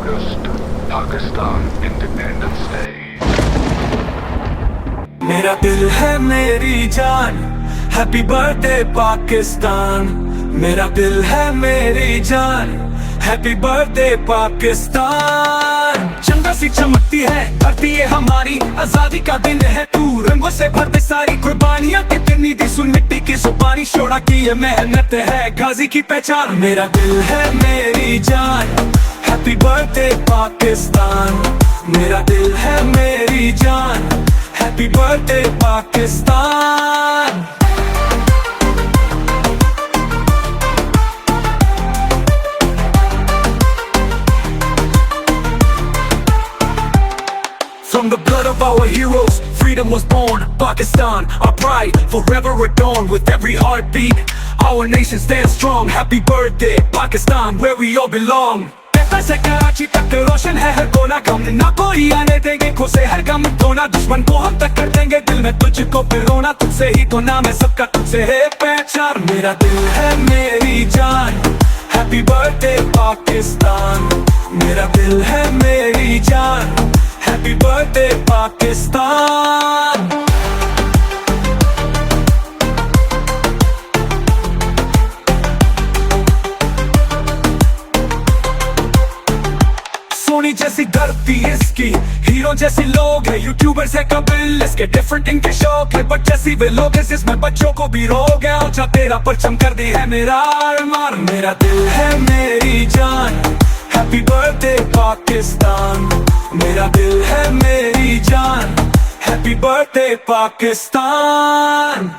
August, Pakistan Independence Day. मेरा दिल है मेरी जान, हैप्पी बर्थडे पाकिस्तान। मेरा दिल है मेरी जान, हैप्पी बर्थडे पाकिस्तान। चंदा सी चमकती है धरती ये हमारी, आजादी का दिन है तू रंगों से भर दे सारी। कुर्बानियां कितनी दी सुन मिट्टी की जुबानी, शोरा की ये मेहनत है गाजी की पहचान। मेरा दिल है मेरी जान, हैप्पी बर्थडे पाकिस्तान। मेरा दिल है मेरी जान, happy birthday Pakistan. From the blood of our heroes, freedom was born. Pakistan, our pride, forever adorned. With every heartbeat, our nation stands strong. Happy birthday, Pakistan, where we all belong. कहता से कराची तक रोशन है हर कोना, गम ना कोई आने देंगे खुसे हर गम धोना। दुश्मन को हम टक्कर देंगे, दिल में तुझको फिर रोना। तुझसे ही तो नाम है सबका, तुझसे है पहचान। मेरा दिल है मेरी जान, हैप्पी बर्थडे पाकिस्तान। मेरा दिल है मेरी जान, हैप्पी बर्थडे पाकिस्तान। सोनी जैसी धरती इसकी, हीरो जैसे लोग हैं, यूट्यूबर्स है कपिल इसके। डिफरेंट इनके शौक है बट जैसी वे लोग हैं, जिसमें बच्चों को भी रोग है। और तेरा परचम कर दी है मेरा अरमान। मेरा दिल है मेरी जान, हैप्पी बर्थडे पाकिस्तान। मेरा दिल है मेरी जान, हैप्पी बर्थडे पाकिस्तान।